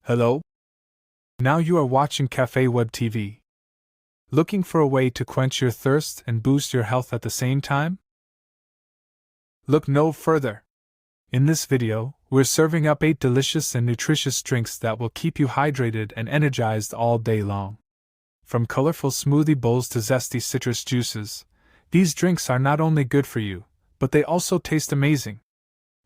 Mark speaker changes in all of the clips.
Speaker 1: Hello? Now you are watching Café Web TV. Looking for a way to quench your thirst and boost your health at the same time? Look no further. In this video, we're serving up 8 delicious and nutritious drinks that will keep you hydrated and energized all day long. From colorful smoothie bowls to zesty citrus juices, these drinks are not only good for you, but they also taste amazing.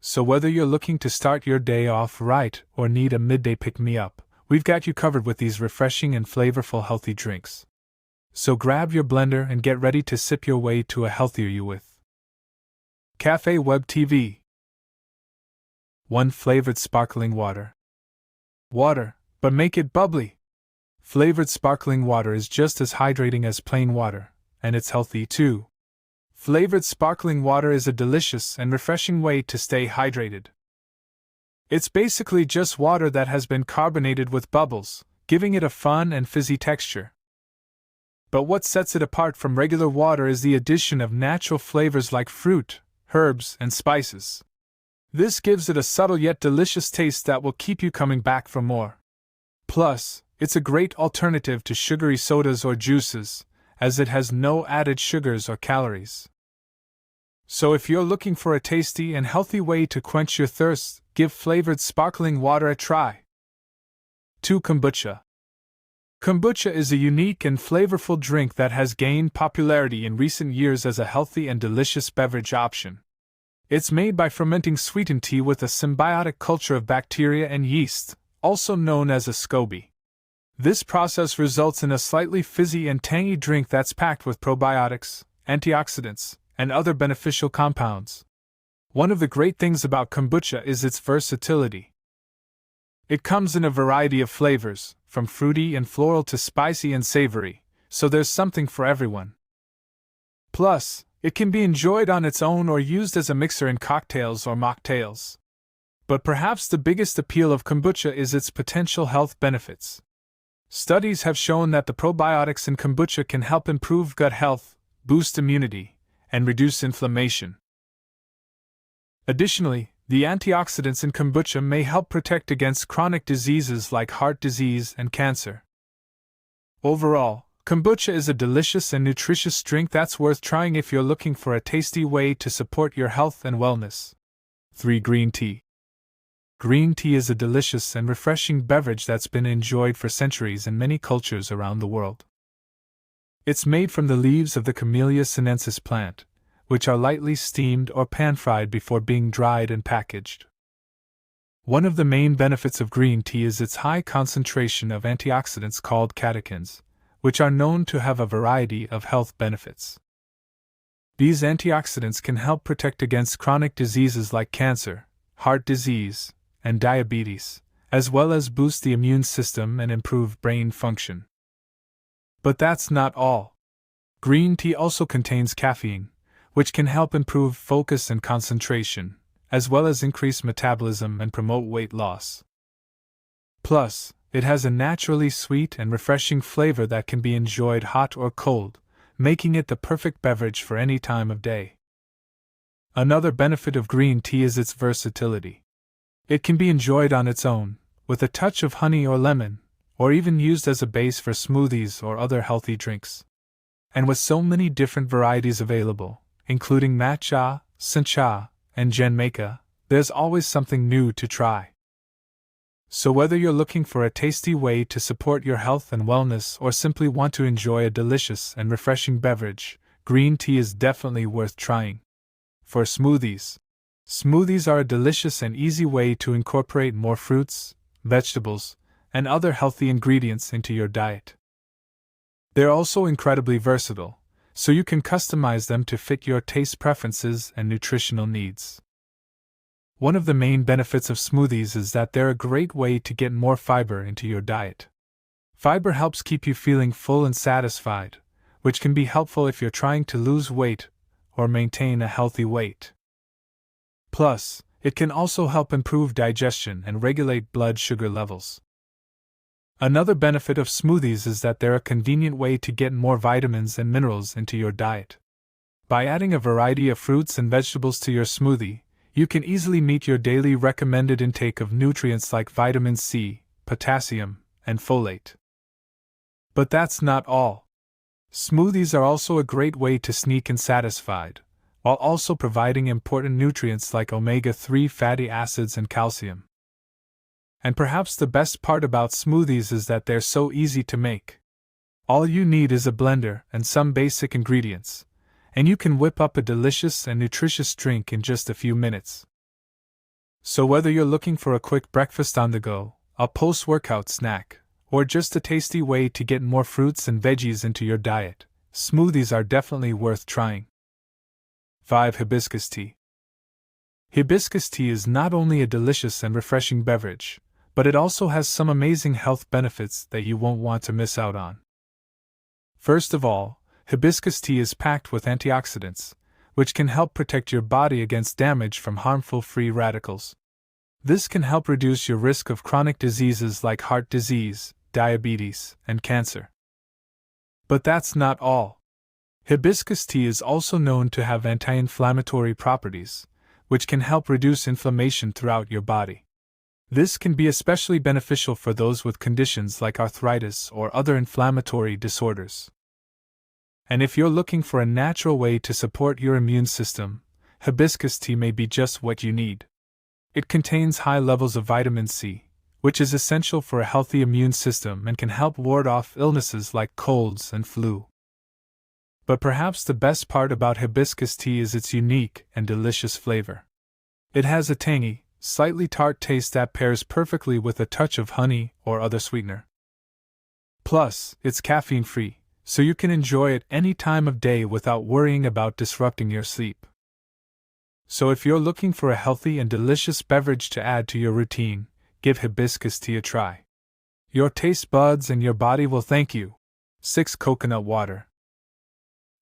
Speaker 1: So whether you're looking to start your day off right or need a midday pick-me-up, we've got you covered with these refreshing and flavorful healthy drinks. So grab your blender and get ready to sip your way to a healthier you with Café Web TV. 1. Flavored sparkling water. Water, but make it bubbly. Flavored sparkling water is just as hydrating as plain water, and it's healthy too. Flavored sparkling water is a delicious and refreshing way to stay hydrated. It's basically just water that has been carbonated with bubbles, giving it a fun and fizzy texture. But what sets it apart from regular water is the addition of natural flavors like fruit, herbs, and spices. This gives it a subtle yet delicious taste that will keep you coming back for more. Plus, it's a great alternative to sugary sodas or juices, as it has no added sugars or calories. So if you're looking for a tasty and healthy way to quench your thirst, give flavored sparkling water a try. 2. Kombucha. Kombucha is a unique and flavorful drink that has gained popularity in recent years as a healthy and delicious beverage option. It's made by fermenting sweetened tea with a symbiotic culture of bacteria and yeast, also known as a SCOBY. This process results in a slightly fizzy and tangy drink that's packed with probiotics, antioxidants, and other beneficial compounds. One of the great things about kombucha is its versatility. It comes in a variety of flavors, from fruity and floral to spicy and savory, so there's something for everyone. Plus, it can be enjoyed on its own or used as a mixer in cocktails or mocktails. But perhaps the biggest appeal of kombucha is its potential health benefits. Studies have shown that the probiotics in kombucha can help improve gut health, boost immunity, and reduce inflammation. Additionally, the antioxidants in kombucha may help protect against chronic diseases like heart disease and cancer. Overall, kombucha is a delicious and nutritious drink that's worth trying if you're looking for a tasty way to support your health and wellness. 3. Green tea. Green tea is a delicious and refreshing beverage that's been enjoyed for centuries in many cultures around the world. It's made from the leaves of the Camellia sinensis plant, which are lightly steamed or pan-fried before being dried and packaged. One of the main benefits of green tea is its high concentration of antioxidants called catechins, which are known to have a variety of health benefits. These antioxidants can help protect against chronic diseases like cancer, heart disease, and diabetes, as well as boost the immune system and improve brain function. But that's not all. Green tea also contains caffeine, which can help improve focus and concentration, as well as increase metabolism and promote weight loss. Plus, it has a naturally sweet and refreshing flavor that can be enjoyed hot or cold, making it the perfect beverage for any time of day. Another benefit of green tea is its versatility. It can be enjoyed on its own, with a touch of honey or lemon, or even used as a base for smoothies or other healthy drinks. And with so many different varieties available, including matcha, sencha, and genmaicha, there's always something new to try. So whether you're looking for a tasty way to support your health and wellness or simply want to enjoy a delicious and refreshing beverage, green tea is definitely worth trying. For smoothies. Smoothies are a delicious and easy way to incorporate more fruits, vegetables, and other healthy ingredients into your diet. They're also incredibly versatile, so you can customize them to fit your taste preferences and nutritional needs. One of the main benefits of smoothies is that they're a great way to get more fiber into your diet. Fiber helps keep you feeling full and satisfied, which can be helpful if you're trying to lose weight or maintain a healthy weight. Plus, it can also help improve digestion and regulate blood sugar levels. Another benefit of smoothies is that they're a convenient way to get more vitamins and minerals into your diet. By adding a variety of fruits and vegetables to your smoothie, you can easily meet your daily recommended intake of nutrients like vitamin C, potassium, and folate. But that's not all. Smoothies are also a great way to sneak in satisfied, while also providing important nutrients like omega-3 fatty acids and calcium. And perhaps the best part about smoothies is that they're so easy to make. All you need is a blender and some basic ingredients, and you can whip up a delicious and nutritious drink in just a few minutes. So whether you're looking for a quick breakfast on the go, a post-workout snack, or just a tasty way to get more fruits and veggies into your diet, smoothies are definitely worth trying. 5. Hibiscus tea. Hibiscus tea is not only a delicious and refreshing beverage, but it also has some amazing health benefits that you won't want to miss out on. First of all, hibiscus tea is packed with antioxidants, which can help protect your body against damage from harmful free radicals. This can help reduce your risk of chronic diseases like heart disease, diabetes, and cancer. But that's not all. Hibiscus tea is also known to have anti-inflammatory properties, which can help reduce inflammation throughout your body. This can be especially beneficial for those with conditions like arthritis or other inflammatory disorders. And if you're looking for a natural way to support your immune system, hibiscus tea may be just what you need. It contains high levels of vitamin C, which is essential for a healthy immune system and can help ward off illnesses like colds and flu. But perhaps the best part about hibiscus tea is its unique and delicious flavor. It has a tangy, slightly tart taste that pairs perfectly with a touch of honey or other sweetener. Plus, it's caffeine-free, so you can enjoy it any time of day without worrying about disrupting your sleep. So if you're looking for a healthy and delicious beverage to add to your routine, give hibiscus tea a try. Your taste buds and your body will thank you. 6. Coconut water.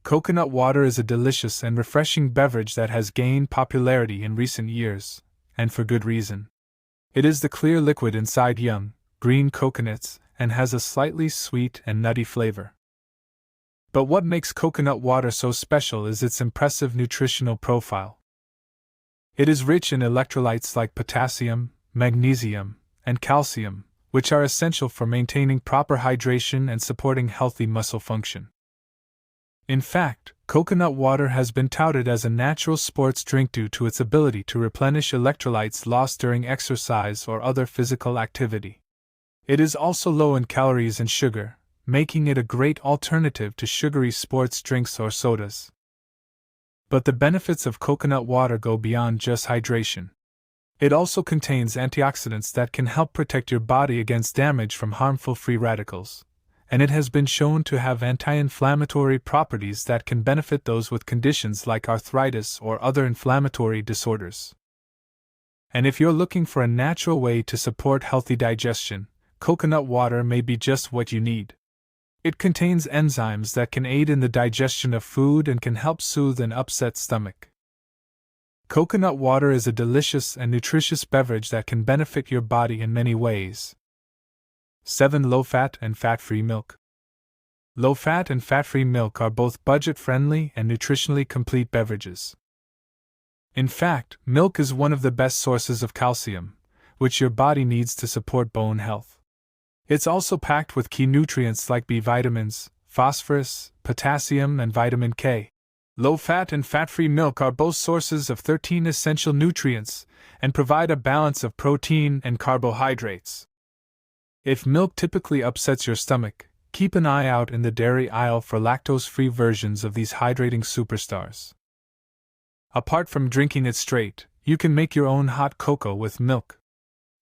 Speaker 1: Coconut water is a delicious and refreshing beverage that has gained popularity in recent years, and for good reason. It is the clear liquid inside young, green coconuts and has a slightly sweet and nutty flavor. But what makes coconut water so special is its impressive nutritional profile. It is rich in electrolytes like potassium, magnesium, and calcium, which are essential for maintaining proper hydration and supporting healthy muscle function. In fact, coconut water has been touted as a natural sports drink due to its ability to replenish electrolytes lost during exercise or other physical activity. It is also low in calories and sugar, making it a great alternative to sugary sports drinks or sodas. But the benefits of coconut water go beyond just hydration. It also contains antioxidants that can help protect your body against damage from harmful free radicals, and it has been shown to have anti-inflammatory properties that can benefit those with conditions like arthritis or other inflammatory disorders. And if you're looking for a natural way to support healthy digestion, coconut water may be just what you need. It contains enzymes that can aid in the digestion of food and can help soothe an upset stomach. Coconut water is a delicious and nutritious beverage that can benefit your body in many ways. 7. Low-fat and fat-free milk. Low-fat and fat-free milk are both budget-friendly and nutritionally complete beverages. In fact, milk is one of the best sources of calcium, which your body needs to support bone health. It's also packed with key nutrients like B vitamins, phosphorus, potassium, and vitamin K. Low-fat and fat-free milk are both sources of 13 essential nutrients and provide a balance of protein and carbohydrates. If milk typically upsets your stomach, keep an eye out in the dairy aisle for lactose-free versions of these hydrating superstars. Apart from drinking it straight, you can make your own hot cocoa with milk.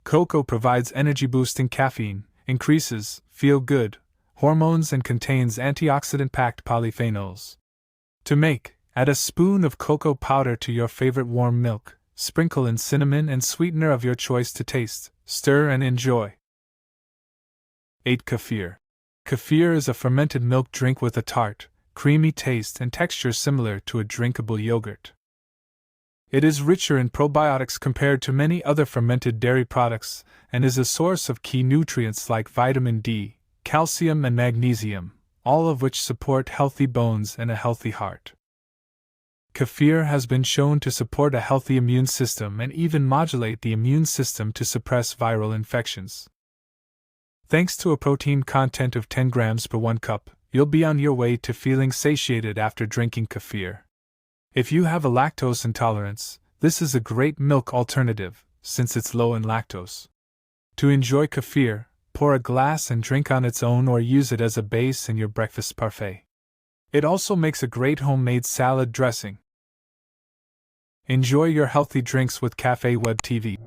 Speaker 1: Cocoa provides energy-boosting caffeine, increases feel-good hormones, and contains antioxidant-packed polyphenols. To make, add a spoon of cocoa powder to your favorite warm milk, sprinkle in cinnamon and sweetener of your choice to taste, stir and enjoy. 8. Kefir. Kefir is a fermented milk drink with a tart, creamy taste and texture similar to a drinkable yogurt. It is richer in probiotics compared to many other fermented dairy products and is a source of key nutrients like vitamin D, calcium, and magnesium, all of which support healthy bones and a healthy heart. Kefir has been shown to support a healthy immune system and even modulate the immune system to suppress viral infections. Thanks to a protein content of 10 grams per 1 cup, you'll be on your way to feeling satiated after drinking kefir. If you have a lactose intolerance, this is a great milk alternative, since it's low in lactose. To enjoy kefir, pour a glass and drink on its own or use it as a base in your breakfast parfait. It also makes a great homemade salad dressing. Enjoy your healthy drinks with Café Web TV.